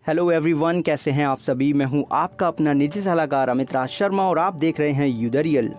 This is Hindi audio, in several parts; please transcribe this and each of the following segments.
हेलो एवरीवन, कैसे हैं आप सभी। मैं हूं आपका अपना निजी सलाहकार अमित राज शर्मा और आप देख रहे हैं यू द रियल।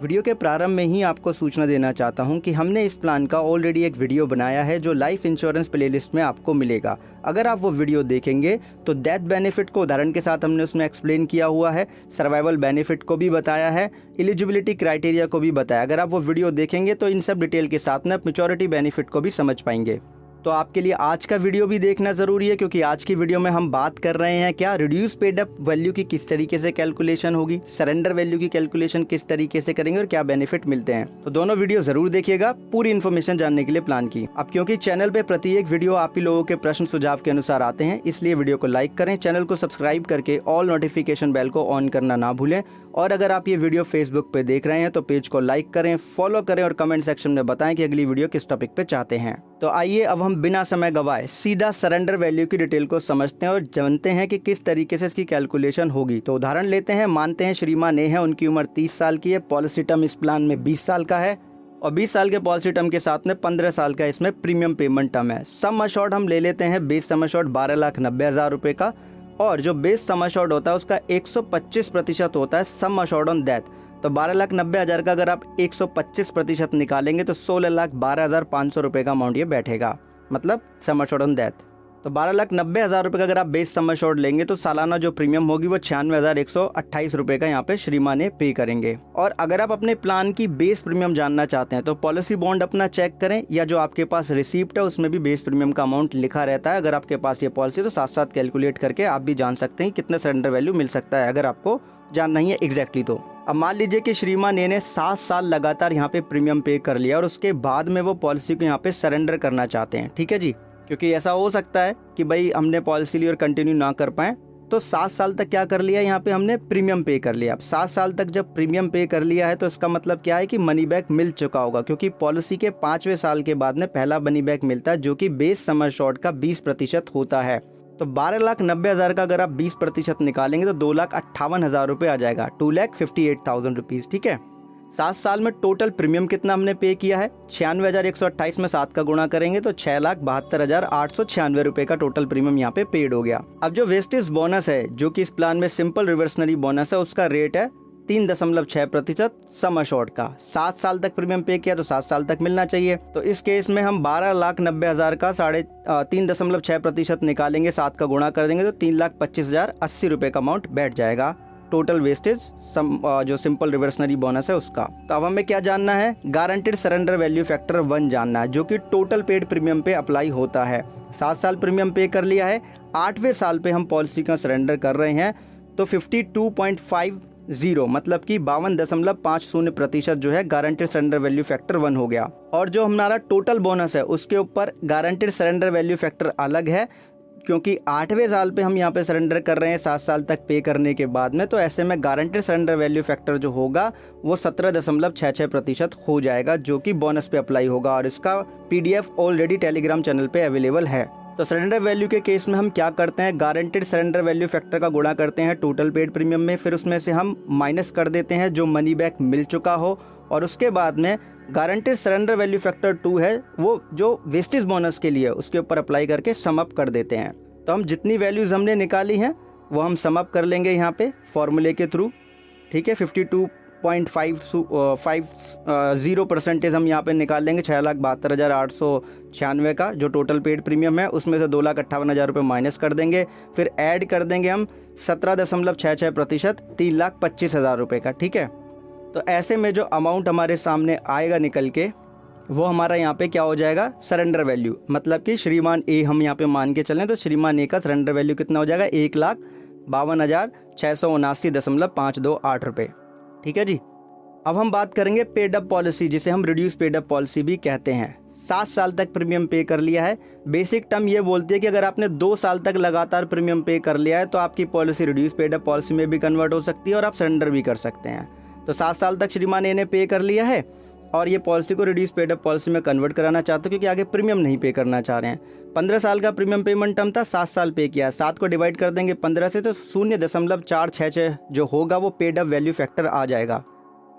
वीडियो के प्रारंभ में ही आपको सूचना देना चाहता हूं कि हमने इस प्लान का ऑलरेडी एक वीडियो बनाया है जो लाइफ इंश्योरेंस प्लेलिस्ट में आपको मिलेगा। अगर आप वो वीडियो देखेंगे तो डेथ बेनिफिट को उदाहरण के साथ हमने उसमें एक्सप्लेन किया हुआ है, सर्वाइवल बेनिफिट को भी बताया है, एलिजिबिलिटी क्राइटेरिया को भी बताया। अगर आप वो वीडियो देखेंगे तो इन सब डिटेल के साथ में आप मैच्योरिटी बेनिफिट को भी समझ पाएंगे। तो आपके लिए आज का वीडियो भी देखना ज़रूरी है, क्योंकि आज की वीडियो में हम बात कर रहे हैं क्या रिड्यूस पेड अप वैल्यू की किस तरीके से कैलकुलेशन होगी, सरेंडर वैल्यू की कैलकुलेशन किस तरीके से करेंगे और क्या बेनिफिट मिलते हैं। तो दोनों वीडियो जरूर देखिएगा पूरी इन्फॉर्मेशन जानने के लिए प्लान की। अब क्योंकि चैनल पे प्रत्येक वीडियो आप ही लोगों के प्रश्न सुझाव के अनुसार आते हैं, इसलिए वीडियो को लाइक करें, चैनल को सब्सक्राइब करके ऑल नोटिफिकेशन बेल को ऑन करना ना भूलें। और अगर आप ये वीडियो फेसबुक पे देख रहे हैं तो पेज को लाइक करें, फॉलो करें और कमेंट सेक्शन में बताएं कि अगली वीडियो किस टॉपिक पे चाहते हैं। तो आइए अब हम बिना समय गवाए सीधा सरेंडर वैल्यू की डिटेल को समझते हैं और जानते हैं कि किस तरीके से इसकी कैलकुलेशन होगी। तो उदाहरण लेते हैं, मानते हैं श्रीमान ए है, उनकी उम्र 30 साल की है, पॉलिसी टर्म इस प्लान में 20 साल का है और 20 साल के पॉलिसी टर्म के साथ में 15 साल का इसमें प्रीमियम पेमेंट टर्म है। सम अशोर्ड हम ले लेते हैं, बेस सम अशोर्ड 12,90,000 रुपये का, और जो बेस सम अशोर्ड होता है उसका 125% होता है सम अशोर्ड ऑन डेथ। तो 12,90,000 का अगर आप 125% निकालेंगे तो 16,12,500 रुपये का अमाउंट ये बैठेगा, मतलब सम अशोर्ड ऑन डेथ। तो 12,90,000 रुपये का अगर आप बेस सम अशोर्ड लेंगे तो सालाना जो प्रीमियम होगी वो 96,128 रुपये का यहाँ पे श्रीमान ये पे करेंगे। और अगर आप अपने प्लान की बेस प्रीमियम जानना चाहते हैं तो पॉलिसी बॉन्ड अपना चेक करें, या जो आपके पास रिसीप्ट है उसमें भी बेस प्रीमियम का अमाउंट लिखा रहता है। अगर आपके पास ये पॉलिसी तो साथ साथ कैलकुलेट करके आप भी जान सकते हैं कितना सरेंडर वैल्यू मिल सकता है, अगर आपको जानना ही है एग्जैक्टली। तो अब मान लीजिए कि श्रीमान ए ने 7 साल लगातार यहाँ पे प्रीमियम पे कर लिया और उसके बाद में वो पॉलिसी को यहाँ पे सरेंडर करना चाहते हैं, ठीक है जी। क्योंकि ऐसा हो सकता है कि भाई हमने पॉलिसी ली और कंटिन्यू ना कर पाए, तो 7 साल तक क्या कर लिया, यहाँ पे हमने प्रीमियम पे कर लिया। अब 7 साल तक जब प्रीमियम पे कर लिया है तो इसका मतलब क्या है कि मनी बैक मिल चुका होगा, क्योंकि पॉलिसी के 5वें साल के बाद में पहला मनी बैक मिलता है जो कि बेस सम अशोर्ड का 20% होता है। तो 12,90,000 का अगर आप 20% निकालेंगे तो 2,58,000 रुपये आ जाएगा, 2,58,000 रुपीज़, ठीक है। 7 साल में टोटल प्रीमियम कितना हमने पे किया है, 96,128 में 7 का गुणा करेंगे तो 6,72,896 रुपये का टोटल प्रीमियम यहाँ पे पेड हो गया। अब जो वेस्टेज बोनस है जो कि इस प्लान में सिंपल रिवर्सनरी बोनस है, उसका रेट है 3.6% सम अशोर्ड का। 7 साल तक प्रीमियम पे किया तो 7 साल तक मिलना चाहिए। तो इस केस में हम 12,90,000 का 3.6% निकालेंगे, 7 का गुणा कर देंगे तो 3,25,080 रुपये का अमाउंट बैठ जाएगा टोटल वेस्टेज जो सिंपल रिवर्सनरी बोनस है उसका। तो अब हमें क्या जानना है, गारंटेड सरेंडर वैल्यू फैक्टर 1 जानना है, जो कि टोटल पेड प्रीमियम पे अप्लाई होता है। 7 साल प्रीमियम पे कर लिया है, 8वें साल पे हम पॉलिसी का सरेंडर कर रहे हैं तो 52.50 मतलब कि 52.50% जो है गारंटेड सरेंडर वैल्यू फैक्टर 1 हो गया। और जो हमारा टोटल बोनस है उसके ऊपर गारंटेड सरेंडर वैल्यू फैक्टर अलग है, क्योंकि 8वें साल पे हम यहाँ पे सरेंडर कर रहे हैं 7 साल तक पे करने के बाद में। तो ऐसे में गारंटेड सरेंडर वैल्यू फैक्टर जो होगा वो 17.66% हो जाएगा, जो कि बोनस पे अप्लाई होगा। और इसका PDF ऑलरेडी टेलीग्राम चैनल पे अवेलेबल है। तो सरेंडर वैल्यू के केस में हम क्या करते हैं, गारंटेड सरेंडर वैल्यू फैक्टर का गुणा करते हैं टोटल पेड प्रीमियम में, फिर उसमें से हम माइनस कर देते हैं जो मनी बैक मिल चुका हो, और उसके बाद में गारंटेड सरेंडर वैल्यू फैक्टर 2 है वो जो वेस्टेज बोनस के लिए उसके ऊपर अप्लाई करके सम अप कर देते हैं। तो हम जितनी वैल्यूज हमने निकाली हैं वो हम सम अप कर लेंगे यहाँ पे फॉर्मूले के थ्रू, ठीक है। 52.50% हम यहाँ पे निकाल लेंगे 6,72,896 का जो टोटल पेड प्रीमियम है, उसमें से 2,58,000 रुपये माइनस कर देंगे, फिर ऐड कर देंगे हम 17.66% 3,25,000 रुपये का, ठीक है। तो ऐसे में जो अमाउंट हमारे सामने आएगा निकल के, वो हमारा यहाँ पे क्या हो जाएगा, सरेंडर वैल्यू। मतलब कि श्रीमान ए हम यहाँ पे मान के चलें तो श्रीमान ए का सरेंडर वैल्यू कितना हो जाएगा, 1,52,679.528 रुपये, ठीक है जी। अब हम बात करेंगे पेड अप पॉलिसी, जिसे हम रिड्यूस पेड अप पॉलिसी भी कहते हैं। 7 साल तक प्रीमियम पे कर लिया है। बेसिक टर्म ये बोलती है कि अगर आपने 2 साल तक लगातार प्रीमियम पे कर लिया है तो आपकी policy reduce paid up policy में भी कन्वर्ट हो सकती है और आप सरेंडर भी कर सकते हैं। तो 7 साल तक श्रीमान ए ने पे कर लिया है और ये पॉलिसी को रिड्यूस पेड अप पॉलिसी में कन्वर्ट कराना चाहते हो, क्योंकि आगे प्रीमियम नहीं पे करना चाह रहे हैं। 15 साल का प्रीमियम पेमेंट टर्म था, 7 साल पे किया, 7 को डिवाइड कर देंगे 15 से तो 0.466 जो होगा वो पेड अप वैल्यू फैक्टर आ जाएगा।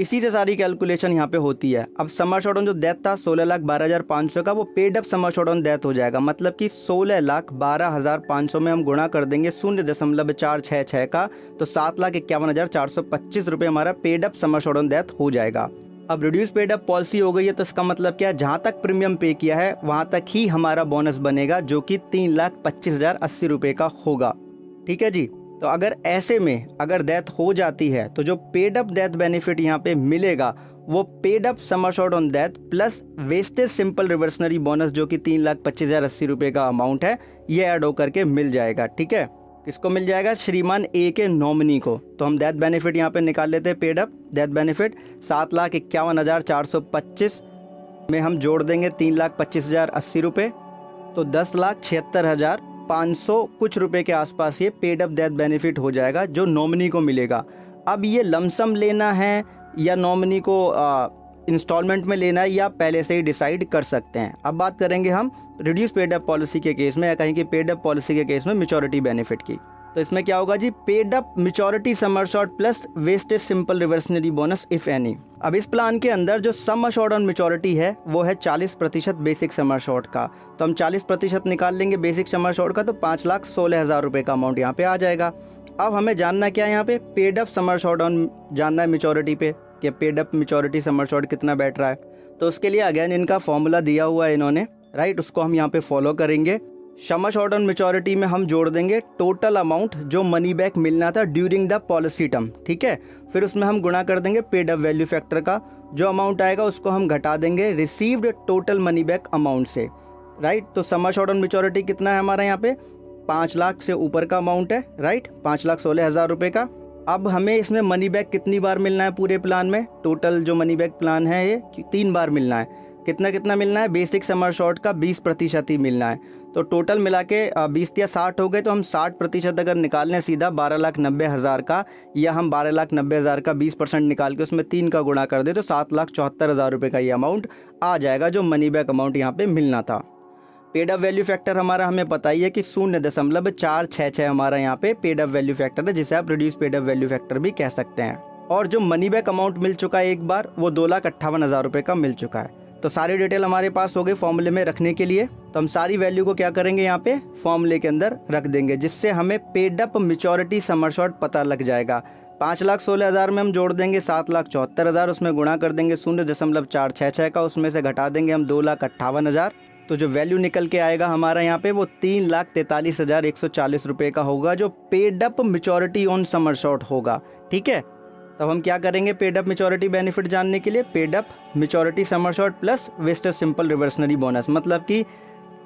इसी से सारी कैलकुलेशन यहाँ पे होती है। अब सम अश्योर्ड ऑन जो डेथ था 16,12,500 का, वो paid up sum assured on death हो जाएगा। मतलब कि 16,12,500 में हम गुणा कर देंगे 0.466 का, तो 7,51,425 रुपये हमारा paid up sum assured on death हो जाएगा। अब रिड्यूस पेड अप पॉलिसी हो गई है, तो इसका मतलब क्या है, जहाँ तक प्रीमियम पे किया है वहाँ तक ही हमारा बोनस बनेगा, जो कि 3,25,080 रुपये का होगा। ठीक है जी। तो अगर ऐसे में अगर डेथ हो जाती है तो जो पेड अप डेथ बेनिफिट यहाँ पे मिलेगा वो paid up sum assured on death plus vested simple reversionary bonus, जो कि 3,25,080 रुपये का अमाउंट है, ये ऐड होकर के मिल जाएगा। ठीक है। किसको मिल जाएगा? श्रीमान ए के नॉमिनी को। तो हम डेथ बेनिफिट यहाँ पे निकाल लेते हैं। पेड अप डेथ बेनिफिट 7,51,425 में हम जोड़ देंगे 3,25,080 रुपये, तो 10,76,500 कुछ रुपए के आसपास ये पेड अप डेथ बेनिफिट हो जाएगा जो नॉमिनी को मिलेगा। अब ये लमसम लेना है या नॉमिनी को इंस्टॉलमेंट में लेना है, या पहले से ही डिसाइड कर सकते हैं। अब बात करेंगे हम रिड्यूस पेड अप पॉलिसी के केस में, या कहीं की पेड अप पॉलिसी के केस में मैच्योरिटी बेनिफिट की। तो इसमें क्या होगा जी? Paid up maturity sum assured plus vested simple reversionary bonus if any. अब इस प्लान के अंदर जो सम अश्योर्ड ऑन मैच्योरिटी है वो है 40% बेसिक सम अश्योर्ड का। तो हम 40% निकाल लेंगे बेसिक सम अश्योर्ड का, तो 5,16,000 रुपये का अमाउंट यहाँ पे आ जाएगा। अब हमें जानना क्या है यहाँ पे? Paid up sum assured on जानना है मैच्योरिटी पे, कि paid up maturity sum assured कितना बैठ रहा है। तो उसके लिए अगेन इनका फॉर्मूला दिया हुआ है इन्होंने, राइट, उसको हम यहाँ पे फॉलो करेंगे। सम अश्योर्ड ऑन मैच्योरिटी में हम जोड़ देंगे टोटल अमाउंट जो मनी बैक मिलना था ड्यूरिंग द पॉलिसी टर्म। ठीक है। फिर उसमें हम गुणा कर देंगे पेड अप वैल्यू फैक्टर का, जो अमाउंट आएगा उसको हम घटा देंगे received total money back amount से, राइट। तो सम अश्योर्ड ऑन मैच्योरिटी कितना है हमारा यहाँ पे? 5 लाख से ऊपर का अमाउंट है, राइट, 5,16,000 रुपये का। अब हमें इसमें मनी बैक कितनी बार मिलना है पूरे प्लान में? टोटल जो मनी बैक प्लान है ये 3 बार मिलना है। कितना कितना मिलना है? बेसिक सम अश्योर्ड का 20% ही मिलना है। तो टोटल मिला के 20 या 60 हो गए, तो हम 60% अगर निकालने सीधा 12,90,000 का, या हम 12,90,000 का 20% निकाल के उसमें 3 का गुणा कर दे, तो 7,74,000 रुपये का ये अमाउंट आ जाएगा, जो मनी बैक अमाउंट यहाँ पे मिलना था। पेड अप वैल्यू फैक्टर हमारा हमें पता ही है कि 0.466 हमारा यहाँ पे पेड अप वैल्यू फैक्टर है, जिसे आप reduce paid up value factor भी कह सकते हैं। और जो मनी बैक अमाउंट मिल चुका है एक बार, वो 2,58,000 रुपये का मिल चुका है। तो सारी डिटेल हमारे पास हो गई फॉर्मूले में रखने के लिए। तो हम सारी वैल्यू को क्या करेंगे? यहाँ पे फॉर्मूले के अंदर रख देंगे, जिससे हमें paid up maturity sum assured पता लग जाएगा। 5,16,000 में हम जोड़ देंगे 7,74,000, उसमें गुणा कर देंगे 0.466 का, उसमें से घटा देंगे हम 2,58,000। तो जो वैल्यू निकल के आएगा हमारा यहाँ पे वो 3,43,140 रुपये का होगा, जो paid up maturity on sum assured होगा। ठीक है। तब हम क्या करेंगे पेड अप मैच्योरिटी बेनिफिट जानने के लिए? Paid up maturity sum assured plus vested simple reversionary bonus, मतलब कि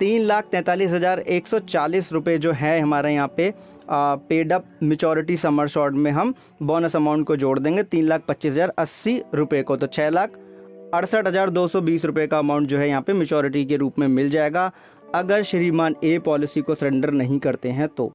3,43,140 रुपये जो है हमारे यहाँ पे paid up maturity sum assured में हम बोनस अमाउंट को जोड़ देंगे 3,25,080 रुपये को, तो 6,68,220 रुपये का अमाउंट जो है यहाँ पे मैच्योरिटी के रूप में मिल जाएगा, अगर श्रीमान ए पॉलिसी को सरेंडर नहीं करते हैं तो।